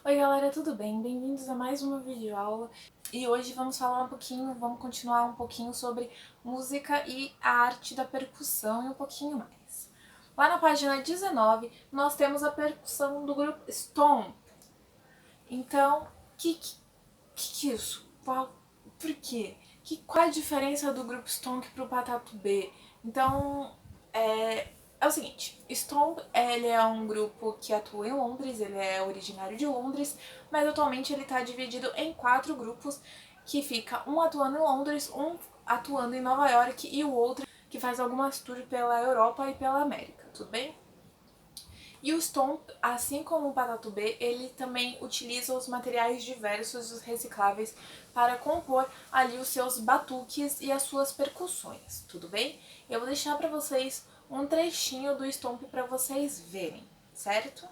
Oi galera, tudo bem? Bem-vindos a mais uma videoaula e hoje vamos continuar um pouquinho sobre música e a arte da percussão e um pouquinho mais. Lá na página 19 nós temos a percussão do grupo Stomp. Então, que é isso? Por quê? Qual a diferença do grupo Stomp pro Patatu B? Então, é o seguinte, Stomp ele é um grupo que atua em Londres, ele é originário de Londres, mas atualmente ele está dividido em 4 grupos, que fica um atuando em Londres, um atuando em Nova York e o outro que faz algumas tours pela Europa e pela América, tudo bem? E o Stomp, assim como o Patatu B, ele também utiliza os materiais diversos e recicláveis para compor ali os seus batuques e as suas percussões, tudo bem? Eu vou deixar para vocês um trechinho do Stomp para vocês verem, certo?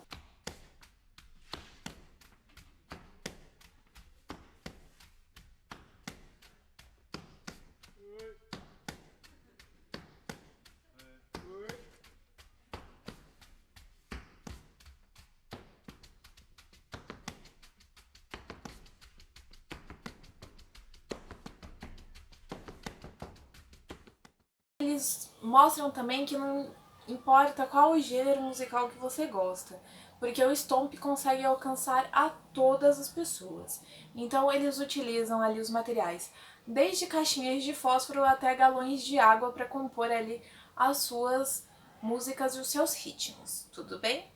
Eles mostram também que não importa qual o gênero musical que você gosta, porque o Stomp consegue alcançar a todas as pessoas. Então eles utilizam ali os materiais, desde caixinhas de fósforo até galões de água para compor ali as suas músicas e os seus ritmos, tudo bem?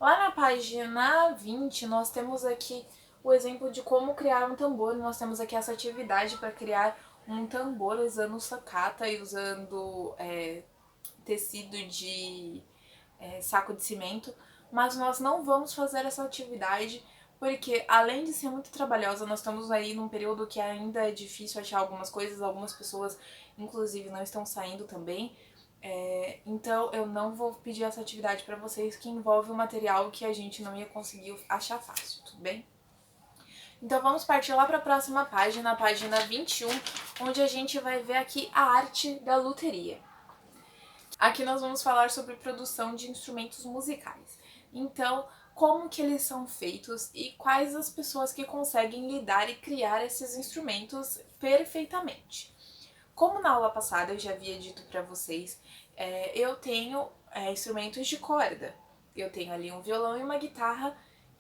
Lá na página 20 nós temos aqui o exemplo de como criar um tambor. Nós temos aqui essa atividade para criar um tambor usando sucata e usando tecido de saco de cimento, mas nós não vamos fazer essa atividade porque, além de ser muito trabalhosa, nós estamos aí num período que ainda é difícil achar algumas coisas, algumas pessoas, inclusive, não estão saindo também. Então eu não vou pedir essa atividade para vocês, que envolve um material que a gente não ia conseguir achar fácil, tudo bem? Então vamos partir lá para a próxima página, a página 21, onde a gente vai ver aqui a arte da luteria. Aqui nós vamos falar sobre produção de instrumentos musicais. Então, como que eles são feitos e quais as pessoas que conseguem lidar e criar esses instrumentos perfeitamente. Como na aula passada eu já havia dito para vocês, eu tenho instrumentos de corda. Eu tenho ali um violão e uma guitarra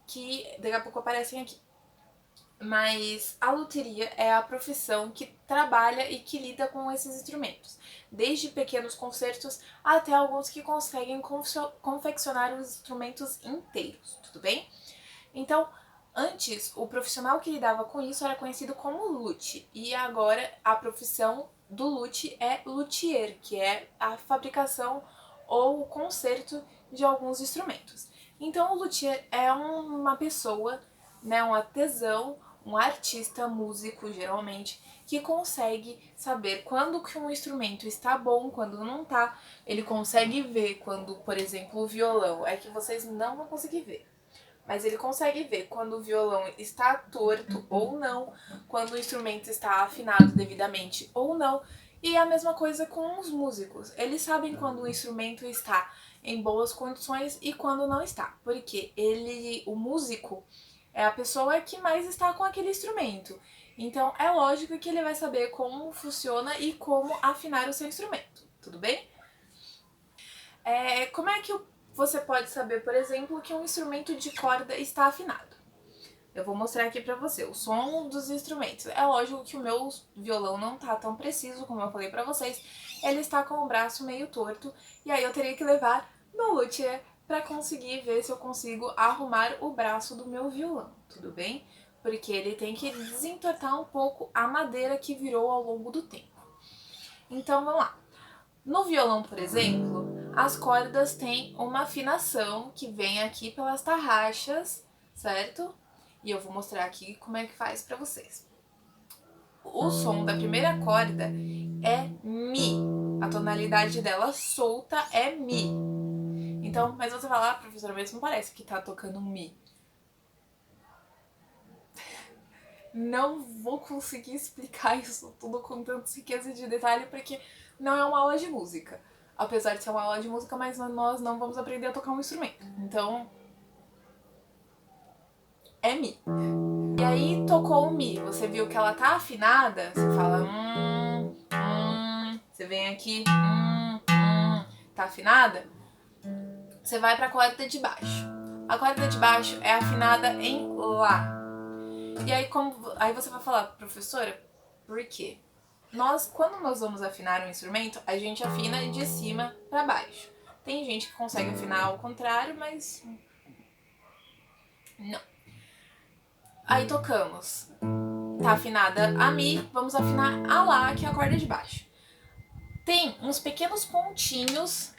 que daqui a pouco aparecem aqui. Mas a luteria é a profissão que trabalha e que lida com esses instrumentos, desde pequenos concertos até alguns que conseguem confeccionar os instrumentos inteiros, tudo bem? Então, antes, o profissional que lidava com isso era conhecido como luthier, e agora a profissão do luthier é luthier, que é a fabricação ou o conserto de alguns instrumentos. Então, o luthier é uma pessoa, né, um artesão, um artista, músico, geralmente, que consegue saber quando que um instrumento está bom, quando não está. Ele consegue ver quando, por exemplo, o violão, é que vocês não vão conseguir ver, mas ele consegue ver quando o violão está torto ou não, quando o instrumento está afinado devidamente ou não. E a mesma coisa com os músicos. Eles sabem quando o instrumento está em boas condições e quando não está, porque o músico, é a pessoa que mais está com aquele instrumento. Então é lógico que ele vai saber como funciona e como afinar o seu instrumento, tudo bem? Como é que você pode saber, por exemplo, que um instrumento de corda está afinado? Eu vou mostrar aqui pra você o som dos instrumentos. É lógico que o meu violão não tá tão preciso, como eu falei pra vocês. Ele está com o braço meio torto, e aí eu teria que levar no luthier pra conseguir ver se eu consigo arrumar o braço do meu violão, tudo bem? Porque ele tem que desentortar um pouco a madeira que virou ao longo do tempo. Então vamos lá. No violão, por exemplo, as cordas têm uma afinação que vem aqui pelas tarraxas, certo? E eu vou mostrar aqui como é que faz pra vocês. O som da primeira corda é Mi. A tonalidade dela solta é Mi. Então, mas você fala, professora, mesmo parece que tá tocando Mi. Não vou conseguir explicar isso tudo com tanta riqueza de detalhe, porque não é uma aula de música. Apesar de ser uma aula de música, mas nós não vamos aprender a tocar um instrumento. Então, é Mi. E aí tocou o Mi, você viu que ela tá afinada, você fala você vem aqui, tá afinada? Você vai pra corda de baixo. A corda de baixo é afinada em Lá. E aí, aí você vai falar, professora, por quê? Quando nós vamos afinar um instrumento, a gente afina de cima para baixo. Tem gente que consegue afinar ao contrário, mas não. Aí tocamos. Tá afinada a Mi, vamos afinar a Lá, que é a corda de baixo. Tem uns pequenos pontinhos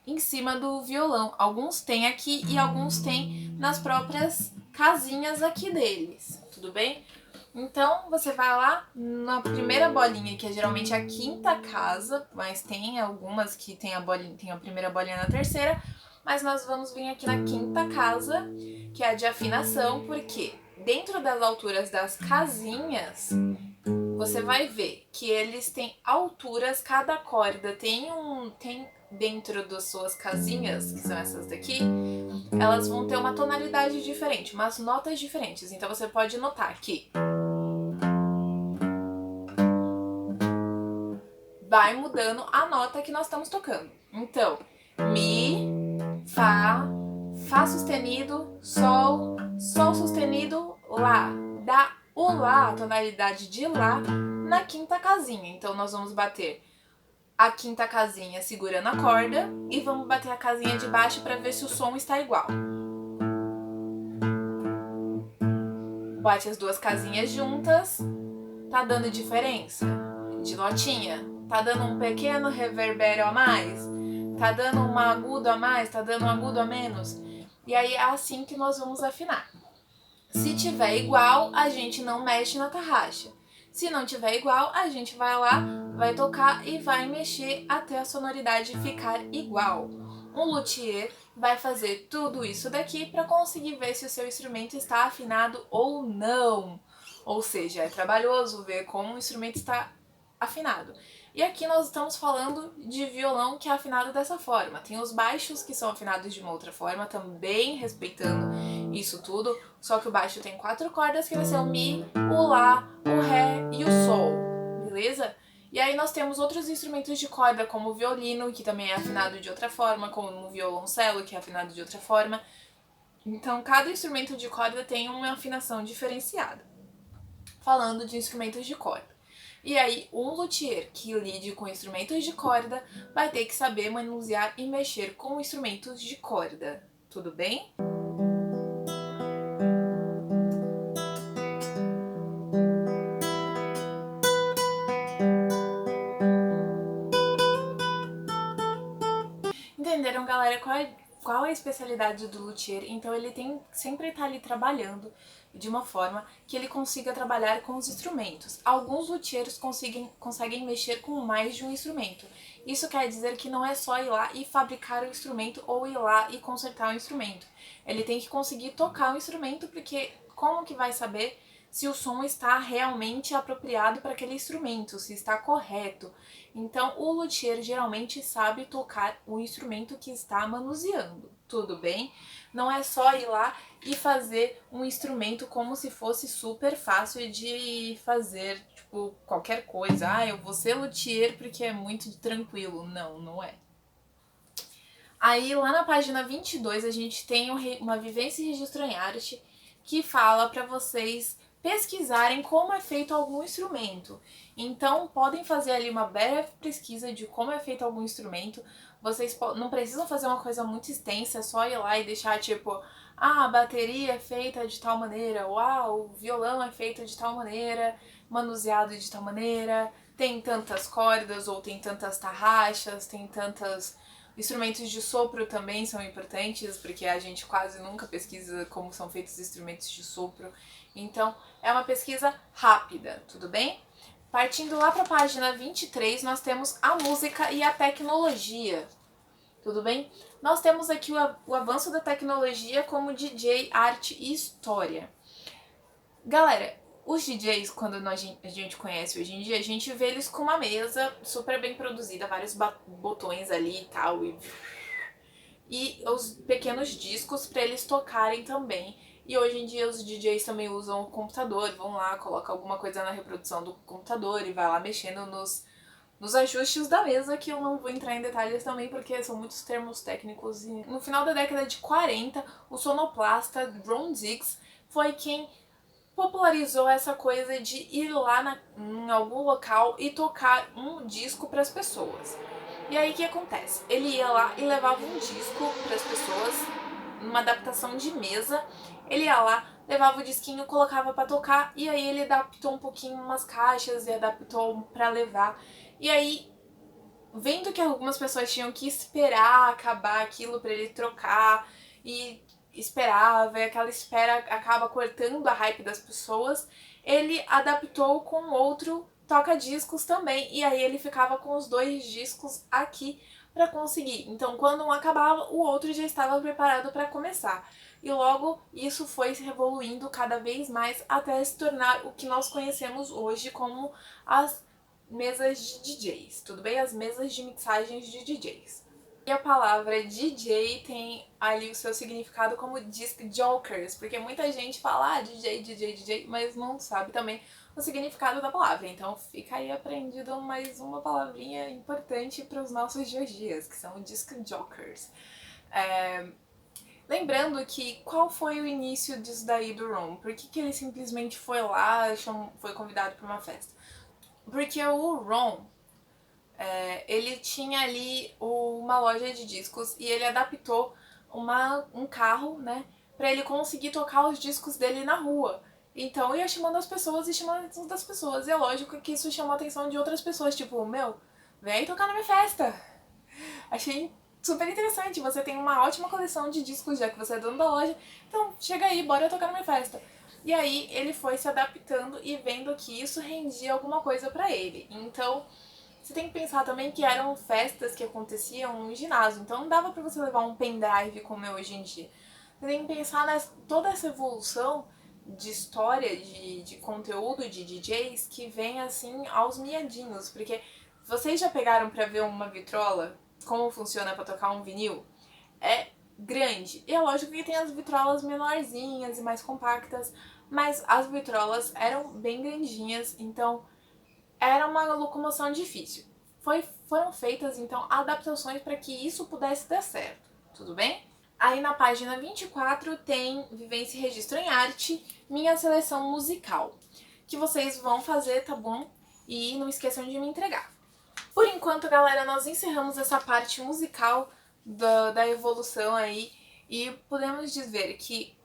em cima do violão. Alguns tem aqui e alguns tem nas próprias casinhas aqui deles, tudo bem? Então você vai lá na primeira bolinha, que é geralmente a quinta casa, mas tem algumas que tem a primeira bolinha na terceira, mas nós vamos vir aqui na quinta casa, que é a de afinação, porque dentro das alturas das casinhas, você vai ver que eles têm alturas, cada corda tem dentro das suas casinhas, que são essas daqui, elas vão ter uma tonalidade diferente, umas notas diferentes. Então você pode notar que vai mudando a nota que nós estamos tocando. Então, Mi, Fá sustenido, Sol, Sol sustenido, Lá. Dá o Lá, a tonalidade de Lá, na quinta casinha. Então nós vamos bater a quinta casinha segurando a corda e vamos bater a casinha de baixo para ver se o som está igual. Bate as duas casinhas juntas, tá dando diferença de notinha? Tá dando um pequeno reverbério a mais? Tá dando um agudo a mais? Tá dando um agudo a menos? E aí é assim que nós vamos afinar. Se tiver igual, a gente não mexe na tarraxa. Se não tiver igual, a gente vai lá, vai tocar e vai mexer até a sonoridade ficar igual. Um luthier vai fazer tudo isso daqui para conseguir ver se o seu instrumento está afinado ou não. Ou seja, é trabalhoso ver como o instrumento está afinado. E aqui nós estamos falando de violão que é afinado dessa forma. Tem os baixos que são afinados de uma outra forma, também respeitando isso tudo. Só que o baixo tem 4 cordas, que vai ser o Mi, o Lá, o Ré e o Sol, beleza? E aí nós temos outros instrumentos de corda, como o violino, que também é afinado de outra forma, como o violoncelo, que é afinado de outra forma. Então, cada instrumento de corda tem uma afinação diferenciada. Falando de instrumentos de corda. E aí, um luthier que lide com instrumentos de corda vai ter que saber manusear e mexer com instrumentos de corda. Tudo bem? Entenderam, galera, qual é a especialidade do luthier? Então ele tem sempre estar ali trabalhando de uma forma que ele consiga trabalhar com os instrumentos. Alguns luthiers conseguem mexer com mais de um instrumento. Isso quer dizer que não é só ir lá e fabricar o instrumento ou ir lá e consertar o instrumento. Ele tem que conseguir tocar o instrumento, porque como que vai saber se o som está realmente apropriado para aquele instrumento, se está correto. Então, o luthier geralmente sabe tocar o instrumento que está manuseando, tudo bem? Não é só ir lá e fazer um instrumento como se fosse super fácil de fazer, tipo, qualquer coisa. Ah, eu vou ser luthier porque é muito tranquilo. Não, não é. Aí, lá na página 22, a gente tem uma vivência e registro em arte que fala para vocês pesquisarem como é feito algum instrumento. Então, podem fazer ali uma breve pesquisa de como é feito algum instrumento. Vocês não precisam fazer uma coisa muito extensa, é só ir lá e deixar tipo, a bateria é feita de tal maneira, o violão é feito de tal maneira, manuseado de tal maneira, tem tantas cordas ou tem tantas tarraxas, tem tantas... Instrumentos de sopro também são importantes, porque a gente quase nunca pesquisa como são feitos instrumentos de sopro. Então, é uma pesquisa rápida, tudo bem? Partindo lá para a página 23, nós temos a música e a tecnologia, tudo bem? Nós temos aqui o avanço da tecnologia como DJ, arte e história. Galera, os DJs, quando a gente conhece hoje em dia, a gente vê eles com uma mesa super bem produzida, vários botões ali e tal, e os pequenos discos para eles tocarem também. E hoje em dia os DJs também usam o computador, vão lá, colocam alguma coisa na reprodução do computador e vai lá mexendo nos ajustes da mesa, que eu não vou entrar em detalhes também porque são muitos termos técnicos. E no final da década de 40, o sonoplasta Ron Diggs foi quem popularizou essa coisa de ir lá em algum local e tocar um disco para as pessoas. E aí o que acontece? Ele ia lá e levava um disco para as pessoas, uma adaptação de mesa. Ele ia lá, levava o disquinho, colocava para tocar e aí ele adaptou um pouquinho umas caixas e adaptou para levar. E aí, vendo que algumas pessoas tinham que esperar acabar aquilo para ele trocar e esperava, e aquela espera acaba cortando a hype das pessoas, ele adaptou com outro toca-discos também, e aí ele ficava com os dois discos aqui para conseguir. Então, quando um acabava, o outro já estava preparado para começar. E logo isso foi se evoluindo cada vez mais até se tornar o que nós conhecemos hoje como as mesas de DJs, tudo bem? As mesas de mixagens de DJs. E a palavra DJ tem ali o seu significado como disc jokers, porque muita gente fala DJ, DJ, DJ, mas não sabe também o significado da palavra. Então fica aí aprendido mais uma palavrinha importante para os nossos dias, que são disc jokers. Lembrando que qual foi o início disso daí do Ron? Por que ele simplesmente foi lá, foi convidado para uma festa? Porque o Ron, ele tinha ali uma loja de discos e ele adaptou um carro, né, pra ele conseguir tocar os discos dele na rua. Então ia chamando as pessoas e chamando a atenção das pessoas. E é lógico que isso chamou a atenção de outras pessoas, tipo, meu, vem tocar na minha festa. Achei super interessante, você tem uma ótima coleção de discos já que você é dono da loja, então chega aí, bora tocar na minha festa. E aí ele foi se adaptando e vendo que isso rendia alguma coisa pra ele. Então você tem que pensar também que eram festas que aconteciam no ginásio, então não dava pra você levar um pendrive como é hoje em dia. Você tem que pensar toda essa evolução de história, de conteúdo de DJs que vem assim aos miadinhos, porque vocês já pegaram pra ver uma vitrola, como funciona pra tocar um vinil? É grande. E é lógico que tem as vitrolas menorzinhas e mais compactas, mas as vitrolas eram bem grandinhas, então era uma locomoção difícil. Foram feitas, então, adaptações para que isso pudesse dar certo, tudo bem? Aí na página 24 tem Vivência e Registro em Arte, minha seleção musical, que vocês vão fazer, tá bom? E não esqueçam de me entregar. Por enquanto, galera, nós encerramos essa parte musical da evolução aí e podemos dizer que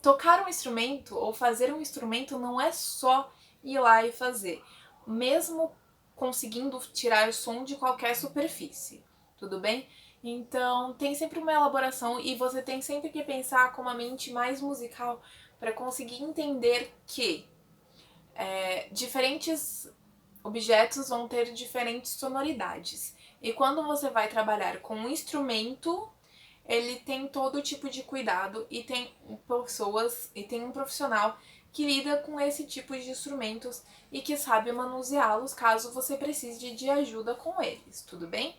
tocar um instrumento ou fazer um instrumento não é só ir lá e fazer, mesmo conseguindo tirar o som de qualquer superfície, tudo bem? Então tem sempre uma elaboração e você tem sempre que pensar com uma mente mais musical para conseguir entender que diferentes objetos vão ter diferentes sonoridades. E quando você vai trabalhar com um instrumento, ele tem todo tipo de cuidado e tem pessoas e tem um profissional que lida com esse tipo de instrumentos e que sabe manuseá-los caso você precise de ajuda com eles, tudo bem?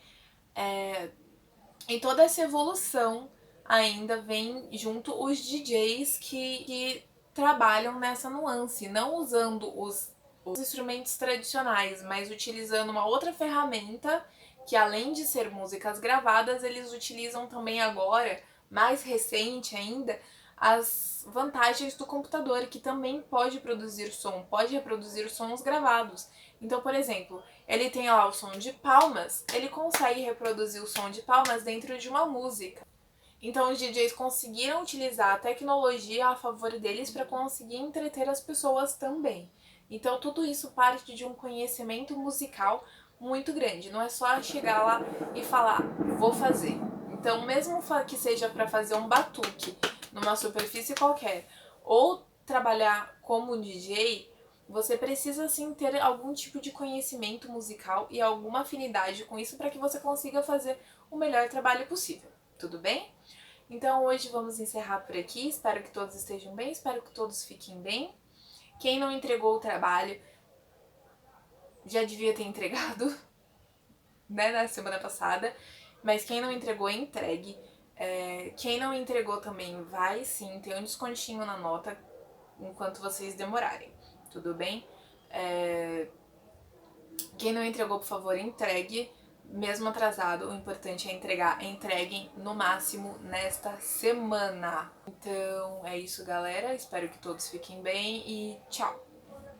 E toda essa evolução ainda vem junto os DJs que trabalham nessa nuance, não usando os instrumentos tradicionais, mas utilizando uma outra ferramenta que, além de ser músicas gravadas, eles utilizam também agora, mais recente ainda, as vantagens do computador, que também pode produzir som, pode reproduzir sons gravados. Então, por exemplo, ele tem lá o som de palmas, ele consegue reproduzir o som de palmas dentro de uma música. Então os DJs conseguiram utilizar a tecnologia a favor deles para conseguir entreter as pessoas também. Então tudo isso parte de um conhecimento musical muito grande. Não é só chegar lá e falar, vou fazer. Então mesmo que seja para fazer um batuque numa superfície qualquer, ou trabalhar como DJ, você precisa sim ter algum tipo de conhecimento musical e alguma afinidade com isso para que você consiga fazer o melhor trabalho possível. Tudo bem? Então hoje vamos encerrar por aqui. Espero que todos estejam bem, espero que todos fiquem bem. Quem não entregou o trabalho já devia ter entregado, né, na semana passada. Mas quem não entregou, entregue. Quem não entregou também vai sim ter um descontinho na nota enquanto vocês demorarem, tudo bem? Quem não entregou, por favor, entregue, mesmo atrasado. O importante é entregar. Entreguem no máximo nesta semana. Então é isso, galera. Espero que todos fiquem bem e tchau!